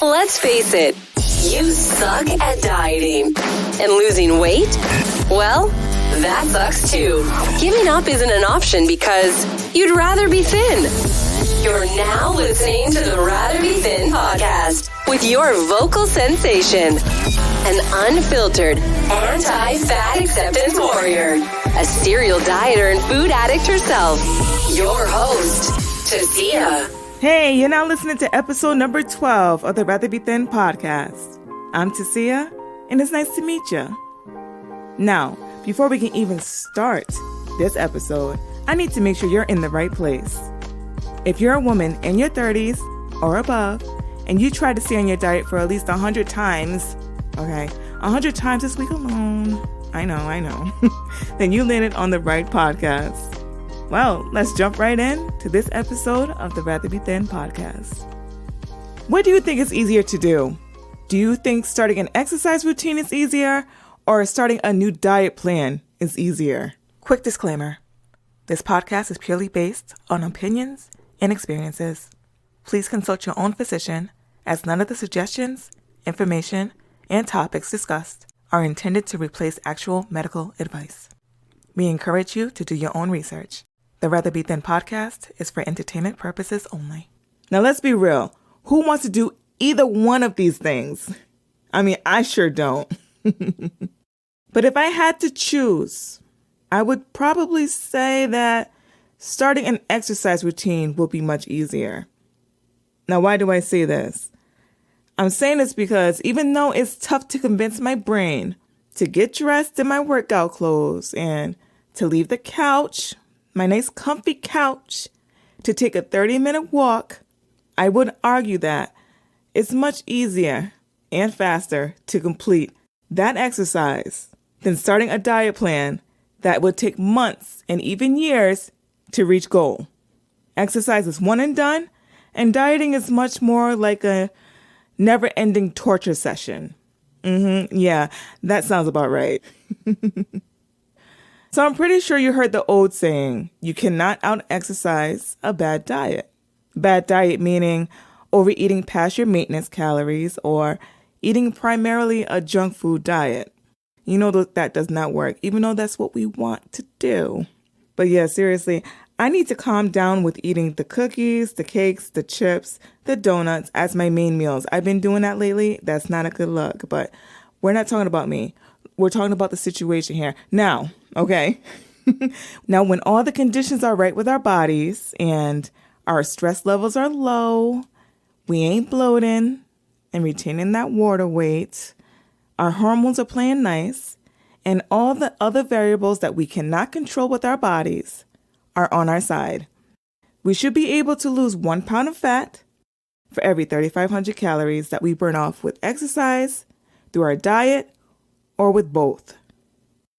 Let's face it, you suck at dieting. And losing weight? Well, that sucks too. Giving up isn't an option because you'd rather be thin. You're now listening to the Rather Be Thin podcast with your vocal sensation, an unfiltered, anti-fat acceptance warrior, a serial dieter and food addict herself, your host, Tasia. Hey, you're now listening to episode number 12 of the Rather Be Thin podcast. I'm Tasia, and it's nice to meet you. Now, before we can even start this episode, I need to make sure you're in the right place. If you're a woman in your 30s or above, and you try to stay on your diet for at least 100 times, 100 times this week alone, I know, then you landed on the right podcast. Well, let's jump right in to this episode of the Rather Be Thin podcast. What do you think is easier to do? Do you think starting an exercise routine is easier, or starting a new diet plan is easier? Quick disclaimer. This podcast is purely based on opinions and experiences. Please consult your own physician, as none of the suggestions, information, and topics discussed are intended to replace actual medical advice. We encourage you to do your own research. The Rather Be Thin podcast is for entertainment purposes only. Now let's be real. Who wants to do either one of these things? I mean, I sure don't. But if I had to choose, I would probably say that starting an exercise routine will be much easier. Now, why do I say this? I'm saying this because even though it's tough to convince my brain to get dressed in my workout clothes and to leave the couch, my nice comfy couch, to take a 30-minute walk, I would argue that it's much easier and faster to complete that exercise than starting a diet plan that would take months and even years to reach goal. Exercise is one and done, and dieting is much more like a never-ending torture session. Yeah, that sounds about right. So I'm pretty sure you heard the old saying, you cannot out-exercise a bad diet. Bad diet meaning overeating past your maintenance calories or eating primarily a junk food diet. You know that does not work, even though that's what we want to do. But yeah, seriously, I need to calm down with eating the cookies, the cakes, the chips, the donuts as my main meals. I've been doing that lately. That's not a good look, but we're not talking about me. We're talking about the situation here. Now, okay? Now, when all the conditions are right with our bodies and our stress levels are low, we ain't bloating and retaining that water weight, our hormones are playing nice, and all the other variables that we cannot control with our bodies are on our side. We should be able to lose 1 pound of fat for every 3,500 calories that we burn off with exercise, through our diet, or with both.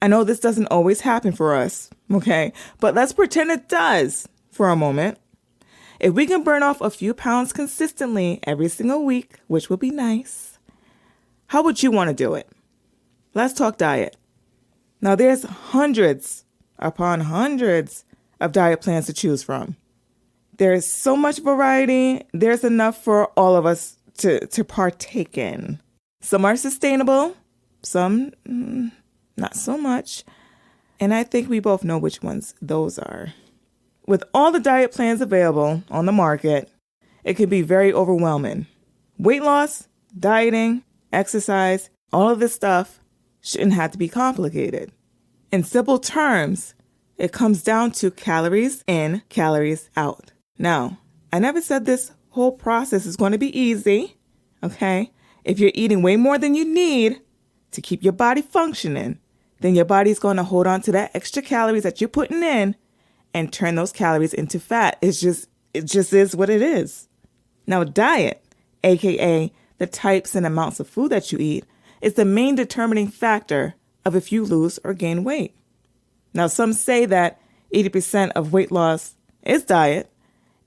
I know this doesn't always happen for us, okay? But let's pretend it does for a moment. If we can burn off a few pounds consistently every single week, which would be nice, how would you want to do it? Let's talk diet. Now, there's hundreds upon hundreds of diet plans to choose from. There's so much variety. There's enough for all of us to partake in. Some are sustainable, some not so much. And I think we both know which ones those are. With all the diet plans available on the market, it can be very overwhelming. Weight loss, dieting, exercise, all of this stuff shouldn't have to be complicated. In simple terms, it comes down to calories in, calories out. Now, I never said this whole process is going to be easy, okay? If you're eating way more than you need to keep your body functioning, then your body's going to hold on to that extra calories that you're putting in and turn those calories into fat. It just is what it is. Now, diet, aka the types and amounts of food that you eat, is the main determining factor of if you lose or gain weight. Now, some say that 80% of weight loss is diet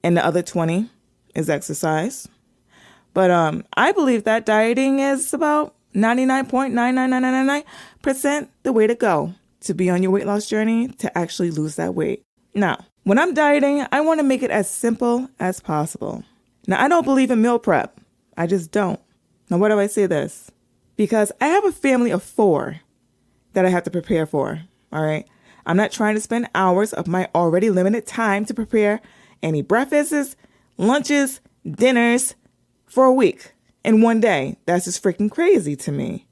and the other 20 is exercise. But I believe that dieting is about 99.99999% the way to go to be on your weight loss journey to actually lose that weight. Now, when I'm dieting, I want to make it as simple as possible. Now, I don't believe in meal prep. I just don't. Now, why do I say this? Because I have a family of 4 that I have to prepare for, all right? I'm not trying to spend hours of my already limited time to prepare any breakfasts, lunches, dinners for a week in one day. That's just freaking crazy to me.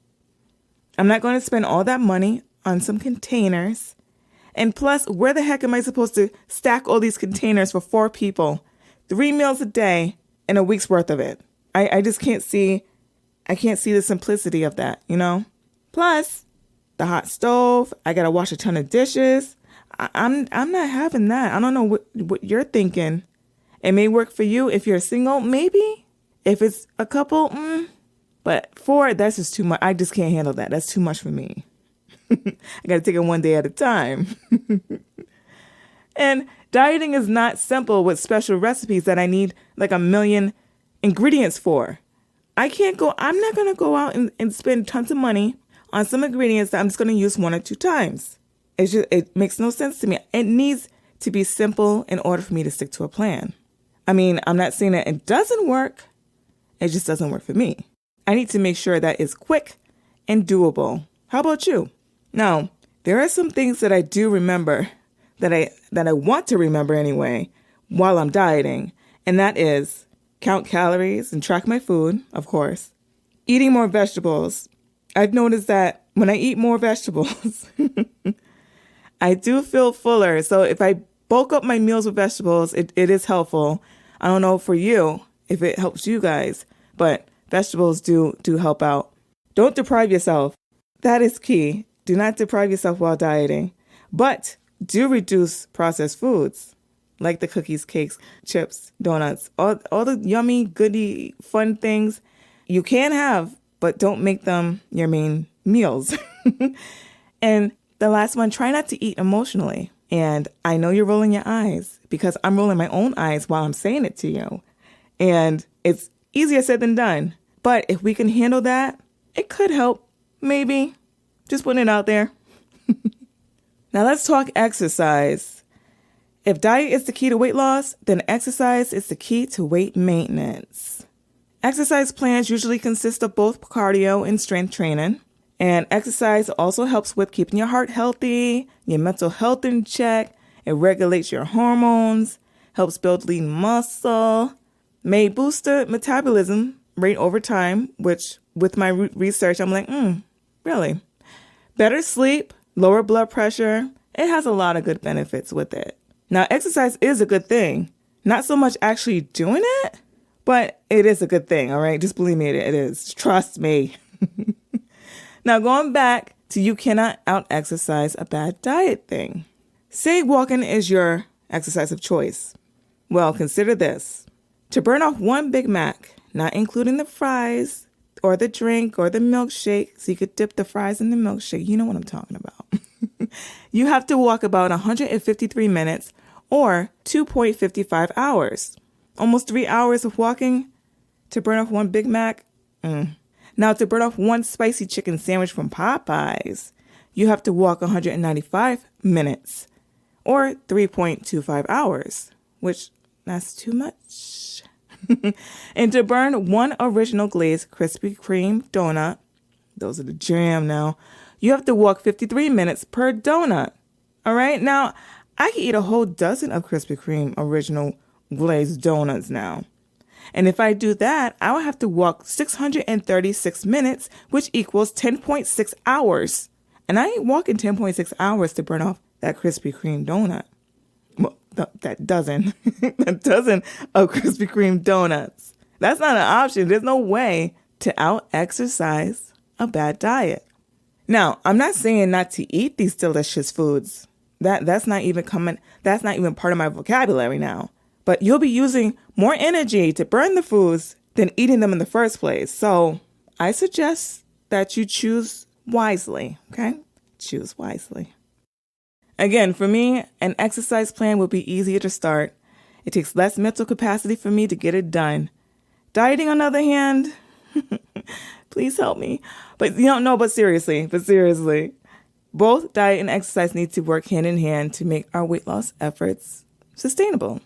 I'm not going to spend all that money on some containers. And plus, where the heck am I supposed to stack all these containers for 4 people, 3 meals a day, and a week's worth of it? I just can't see, I can't see the simplicity of that, you know? Plus, the hot stove, I got to wash a ton of dishes. I'm not having that. I don't know what you're thinking. It may work for you if you're single, maybe. If it's a couple, But 4, that's just too much. I just can't handle that. That's too much for me. I got to take it one day at a time. And dieting is not simple with special recipes that I need like a million ingredients for. I'm not going to go out and spend tons of money on some ingredients that I'm just going to use 1 or 2 times. It makes no sense to me. It needs to be simple in order for me to stick to a plan. I mean, I'm not saying that it doesn't work. It just doesn't work for me. I need to make sure that it's quick and doable. How about you? Now, there are some things that I do remember that I want to remember anyway while I'm dieting, and that is count calories and track my food, of course. Eating more vegetables. I've noticed that when I eat more vegetables, I do feel fuller. So if I bulk up my meals with vegetables, it is helpful. I don't know for you if it helps you guys, but vegetables do help out. Don't deprive yourself. That is key. Do not deprive yourself while dieting, but do reduce processed foods like the cookies, cakes, chips, donuts, all the yummy, goody, fun things you can have, but don't make them your main meals. And the last one, try not to eat emotionally. And I know you're rolling your eyes because I'm rolling my own eyes while I'm saying it to you. And it's easier said than done. But if we can handle that, it could help. Maybe. Just putting it out there. Now let's talk exercise. If diet is the key to weight loss, then exercise is the key to weight maintenance. Exercise plans usually consist of both cardio and strength training. And exercise also helps with keeping your heart healthy, your mental health in check. It regulates your hormones, helps build lean muscle, may boost the metabolism rate over time, which with my research, I'm like, really? Better sleep, lower blood pressure. It has a lot of good benefits with it. Now, exercise is a good thing. Not so much actually doing it, but it is a good thing, all right? Just believe me, it is. Trust me. Now, going back to you cannot out-exercise a bad diet thing. Say walking is your exercise of choice. Well, consider this. To burn off 1 Big Mac, not including the fries or the drink or the milkshake, so you could dip the fries in the milkshake. You know what I'm talking about. You have to walk about 153 minutes or 2.55 hours. Almost 3 hours of walking to burn off 1 Big Mac. Now, to burn off 1 spicy chicken sandwich from Popeyes, you have to walk 195 minutes or 3.25 hours, which that's too much. And to burn 1 original glazed Krispy Kreme donut, those are the jam now, you have to walk 53 minutes per donut. All right? Now, I can eat a whole dozen of Krispy Kreme original glazed donuts now. And if I do that, I will have to walk 636 minutes, which equals 10.6 hours. And I ain't walking 10.6 hours to burn off that Krispy Kreme donut. Well, that dozen. That dozen of Krispy Kreme donuts. That's not an option. There's no way to out-exercise a bad diet. Now, I'm not saying not to eat these delicious foods. That's not even part of my vocabulary now. But you'll be using more energy to burn the foods than eating them in the first place. So I suggest that you choose wisely, okay? Choose wisely. Again, for me, an exercise plan will be easier to start. It takes less mental capacity for me to get it done. Dieting, on the other hand, please help me. But but seriously, both diet and exercise need to work hand in hand to make our weight loss efforts sustainable.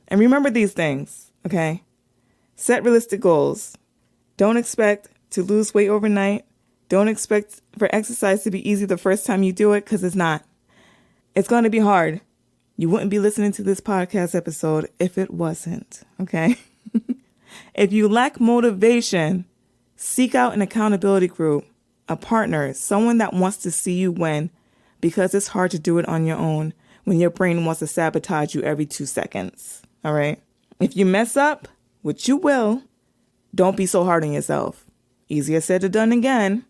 And remember these things, okay? Set realistic goals. Don't expect to lose weight overnight. Don't expect for exercise to be easy the first time you do it, because it's not. It's going to be hard. You wouldn't be listening to this podcast episode if it wasn't, okay? If you lack motivation, seek out an accountability group, a partner, someone that wants to see you win, because it's hard to do it on your own when your brain wants to sabotage you every 2 seconds, all right? If you mess up, which you will, don't be so hard on yourself. Easier said than done again,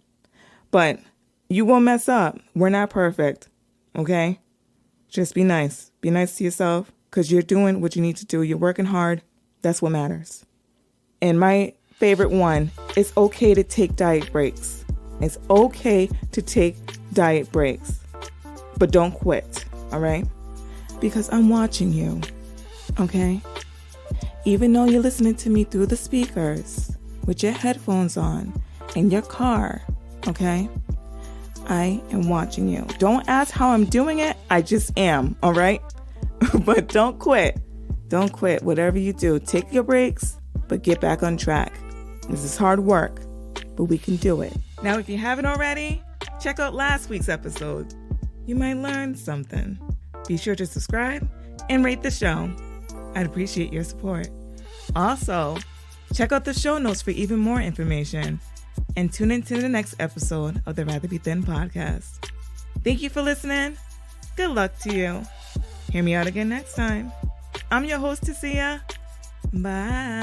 but you will mess up. We're not perfect, okay? Just be nice. Be nice to yourself, because you're doing what you need to do. You're working hard. That's what matters. And my favorite one, it's okay to take diet breaks. It's okay to take diet breaks, but don't quit, all right? Because I'm watching you, okay? Even though you're listening to me through the speakers with your headphones on in your car, okay? I am watching you. Don't ask how I'm doing it. I just am, all right? But don't quit. Don't quit. Whatever you do, take your breaks, but get back on track. This is hard work, but we can do it. Now, if you haven't already, check out last week's episode. You might learn something. Be sure to subscribe and rate the show. I'd appreciate your support. Also, check out the show notes for even more information. And tune into the next episode of the Rather Be Thin podcast. Thank you for listening. Good luck to you. Hear me out again next time. I'm your host, Tasia. Bye.